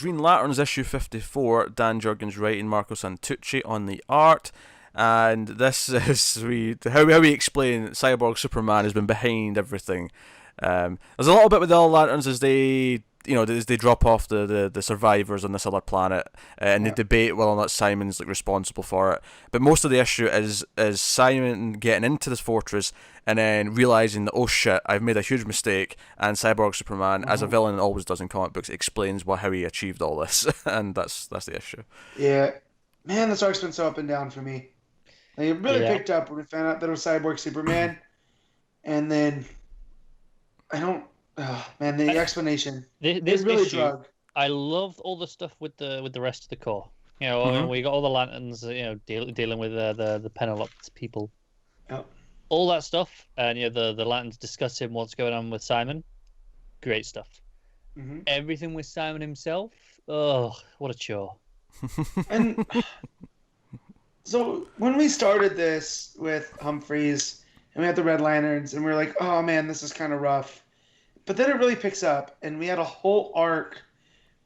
Green Lanterns issue 54, Dan Jurgens writing, Marco Santucci on the art. And this is how we explain Cyborg Superman has been behind everything. There's a little bit with the All Lanterns as they drop off the survivors on this other planet, and they debate whether or not Simon's like responsible for it. But most of the issue is Simon getting into this fortress and then realizing that, oh shit, I've made a huge mistake. And Cyborg Superman, as a villain always does in comic books, explains how he achieved all this, and that's the issue. Yeah, man, this arc's been so up and down for me. Like, it really picked up when we found out that it was Cyborg Superman, and then I don't. Oh, man, the explanation. This really issue, drug. I loved all the stuff with the rest of the core. You know, we got all the lanterns. You know, dealing with the Penelope's people. Yep. All that stuff, and the lanterns discussing what's going on with Simon. Great stuff. Mm-hmm. Everything with Simon himself. Oh, what a chore. And so when we started this with Humphreys and we had the Red Lanterns and we were like, oh man, this is kind of rough. But then it really picks up, and we had a whole arc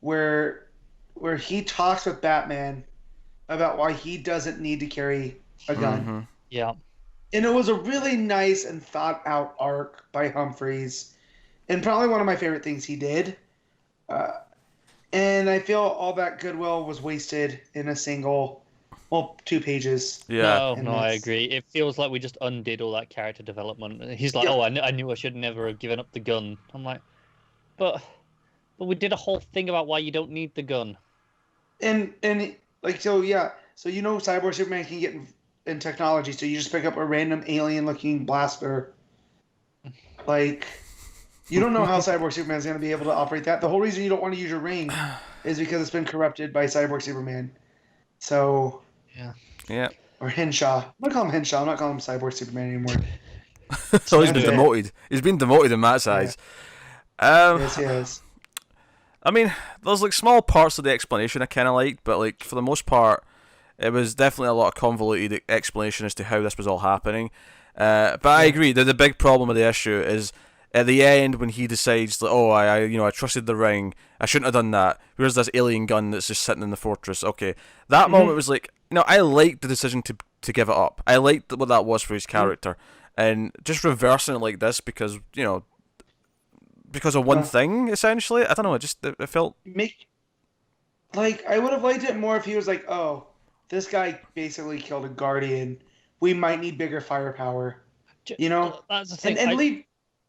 where he talks with Batman about why he doesn't need to carry a gun. Mm-hmm. Yeah. And it was a really nice and thought out arc by Humphreys, and probably one of my favorite things he did. And I feel all that goodwill was wasted in a single, 2 pages. Yeah. No, I agree. It feels like we just undid all that character development. He's like, I knew I should never have given up the gun. I'm like, but we did a whole thing about why you don't need the gun. And like, so Cyborg Superman can get in technology, so you just pick up a random alien-looking blaster. Like, you don't know how Cyborg Superman's going to be able to operate that. The whole reason you don't want to use your ring is because it's been corrupted by Cyborg Superman. So... Yeah. Or Henshaw. I'm going to call him Henshaw. I'm not calling him Cyborg Superman anymore. So he's been demoted. He's been demoted in Matt's eyes. Yes, he is. I mean, there's like small parts of the explanation I kind of liked, but like for the most part, it was definitely a lot of convoluted explanation as to how this was all happening. But I agree that the big problem with the issue is at the end when he decides like, oh, I trusted the ring, I shouldn't have done that. Here's this alien gun that's just sitting in the fortress. Okay, that moment was like, I liked the decision to give it up. I liked what that was for his character, and just reversing it like this because of one thing essentially. I don't know. It felt I would have liked it more if he was like, oh, this guy basically killed a Guardian. We might need bigger firepower. That's the thing. And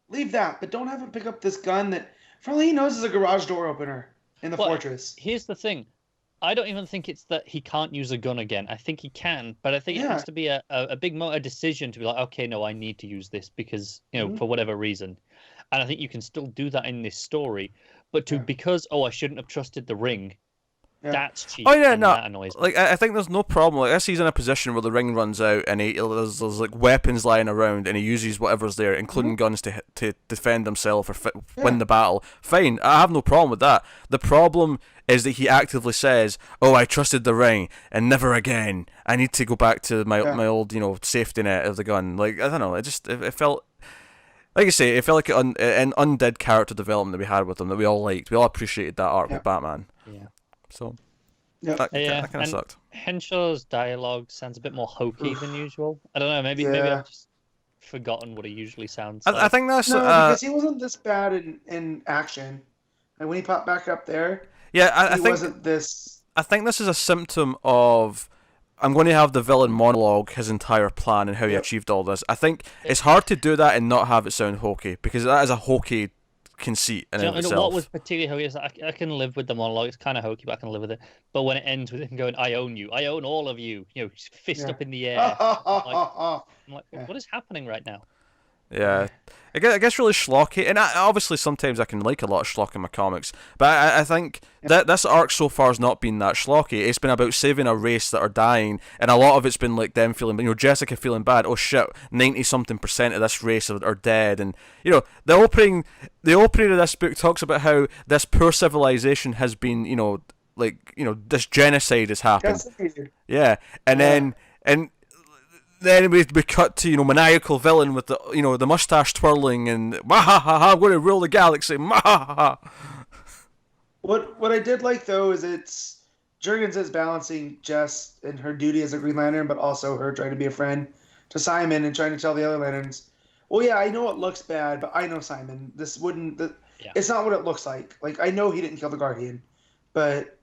leave that, but don't have him pick up this gun that, for all he knows, is a garage door opener in the fortress. Here's the thing. I don't even think it's that he can't use a gun again. I think he can, but I think it has to be a big decision to be like, okay, no, I need to use this because, for whatever reason. And I think you can still do that in this story. But because, I shouldn't have trusted the ring, that's cheap. Oh yeah, That annoys me. Like I think there's no problem. Like, he's in a position where the ring runs out and there's like weapons lying around, and he uses whatever's there, including guns, to defend himself or win the battle. Fine, I have no problem with that. The problem is that he actively says, "Oh, I trusted the ring, and never again. I need to go back to my old safety net of the gun." Like I don't know, it felt. Like I say, it felt like an undid character development that we had with him that we all liked. We all appreciated that arc with Batman. Yeah. So, that kind of sucked. Henshaw's dialogue sounds a bit more hokey than usual. I don't know. Maybe I've just forgotten what he usually sounds like. I think that's because he wasn't this bad in action. Like when he popped back up there. Yeah, I think wasn't this. I think this is a symptom of. I'm going to have the villain monologue his entire plan and how he achieved all this. I think it's hard to do that and not have it sound hokey, because that is a hokey conceit in itself. What was particularly hokey is I can live with the monologue. It's kind of hokey, but I can live with it. But when it ends with him going, "I own you. I own all of you," fist up in the air. I'm like, what is happening right now? Yeah, I guess really schlocky, and obviously sometimes I can like a lot of schlock in my comics, but I think that this arc so far has not been that schlocky. It's been about saving a race that are dying, and a lot of it's been like them feeling, Jessica feeling bad. Oh shit, 90-something% of this race are dead, and the opening of this book talks about how this poor civilization has been, this genocide has happened. Yeah, and then we cut to maniacal villain with the the mustache twirling and I'm going to rule the galaxy. What I did like though is it's Jurgens is balancing Jess and her duty as a Green Lantern, but also her trying to be a friend to Simon and trying to tell the other Lanterns, well, yeah, I know it looks bad, but I know Simon. This wouldn't. It's not what it looks like. Like I know he didn't kill the Guardian, but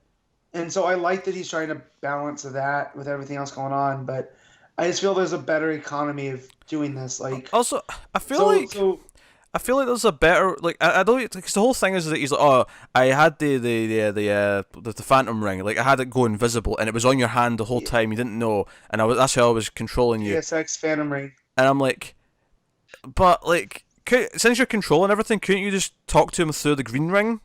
and so I like that he's trying to balance that with everything else going on. But I just feel there's a better economy of doing this. Like also, I feel like there's a better like I don't because the whole thing is that he's like, oh, I had the phantom ring, like I had it go invisible and it was on your hand the whole time, you didn't know, and that's how I was controlling you. PSX phantom ring. And I'm like, but like, since you're controlling everything, couldn't you just talk to him through the green ring?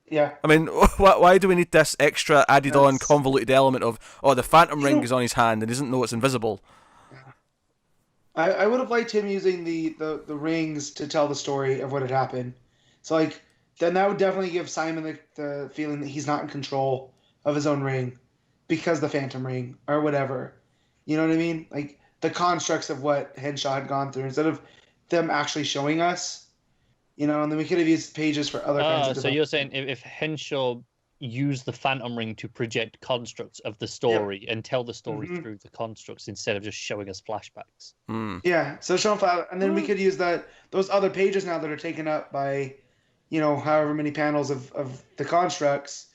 Yeah. I mean, why do we need this extra added on convoluted element of, oh, the phantom ring is on his hand and he doesn't know it's invisible? I would have liked him using the rings to tell the story of what had happened. So, like, then that would definitely give Simon the feeling that he's not in control of his own ring because the Phantom Ring or whatever. You know what I mean? Like, the constructs of what Henshaw had gone through instead of them actually showing us, you know, and then we could have used pages for other kinds of so you're saying if Henshaw use the Phantom Ring to project constructs of the story and tell the story through the constructs instead of just showing us flashbacks. Yeah, so show and then we could use those other pages now that are taken up by, you know, however many panels of the constructs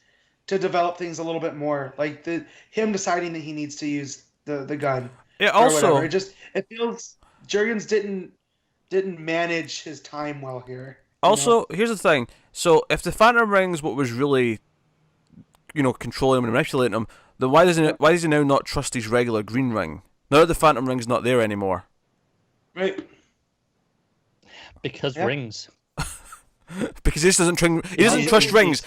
to develop things a little bit more, like him deciding that he needs to use the gun. Yeah. Also, it feels Jurgens didn't manage his time well here. Also, here's the thing. So if the Phantom Ring's what was really, you know, controlling him and manipulating him, then why does he now not trust his regular green ring? Now that the Phantom Ring's not there anymore. Right. Because rings. Because he doesn't trust rings.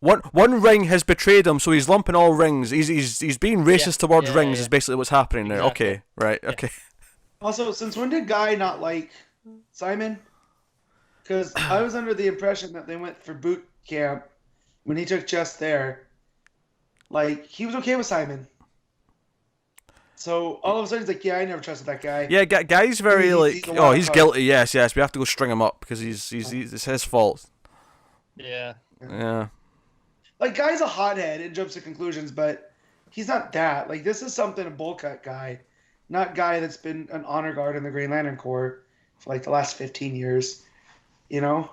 One ring has betrayed him, so he's lumping all rings. He's being racist towards rings. Is basically what's happening now. Exactly. Okay, right, okay. Also, since when did Guy not like Simon? Because I was under the impression that they went for boot camp when he took Jess there. Like, he was okay with Simon. So all of a sudden he's like, yeah, I never trusted that guy. Yeah, Guy's very he's guilty. Yes, we have to go string him up because it's his fault. Yeah. Yeah. Like, Guy's a hothead and jumps to conclusions, but he's not that. Like, this is something a bull cut guy, not Guy that's been an honor guard in the Green Lantern Corps for like the last 15 years. You know,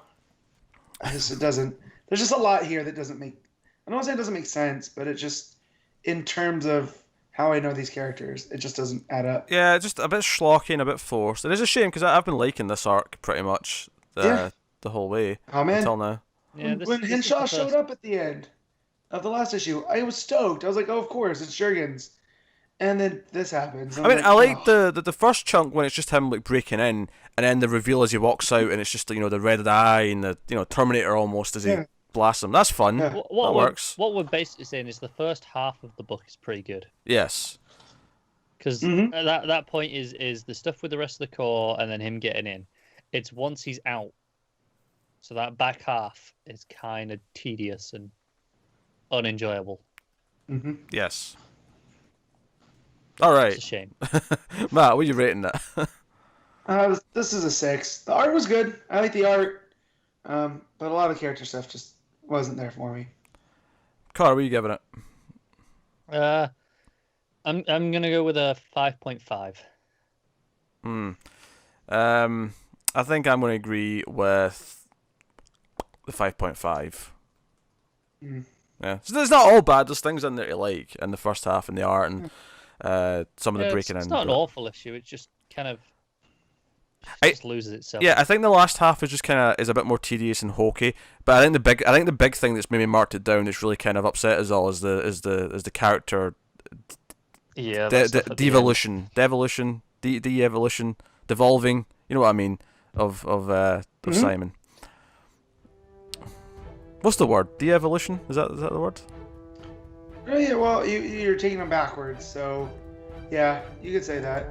it doesn't. There's just a lot here that doesn't make. I don't want to say it doesn't make sense, but it just, in terms of how I know these characters, it just doesn't add up. Yeah, just a bit schlocky and a bit forced. It is a shame because I've been liking this arc pretty much the whole way until now. Yeah, when Henshaw showed up at the end of the last issue, I was stoked. I was like, oh, of course, it's Jurgens. And then this happens. I mean, I like the first chunk when it's just him like breaking in, and then the reveal as he walks out, and it's just, you know, the red eye and the, you know, Terminator almost as he blasts him. That's fun. Yeah. That works. What we're basically saying is the first half of the book is pretty good. Yes. Because at that point is the stuff with the rest of the Corps and then him getting in. It's once he's out. So that back half is kind of tedious and unenjoyable. Mm-hmm. Yes. All right. It's a shame. Matt, what are you rating that? This is a 6. The art was good. I like the art, but a lot of character stuff just wasn't there for me. Carl, what are you giving it? I'm gonna go with a 5.5. I think I'm gonna agree with the 5.5. Yeah, so it's not all bad. There's things in there you like in the first half and the art and some of the breaking in. It's not an awful issue. It just kind of just loses itself. Yeah, I think the last half is just is a bit more tedious and hokey. But I think the big thing that's maybe marked it down, that's really kind of upset us all, is the character. Yeah, devolution, devolving. You know what I mean of Simon. What's the word? De-evolution? Is that the word? Oh, yeah, well, you're taking them backwards, so yeah, you could say that.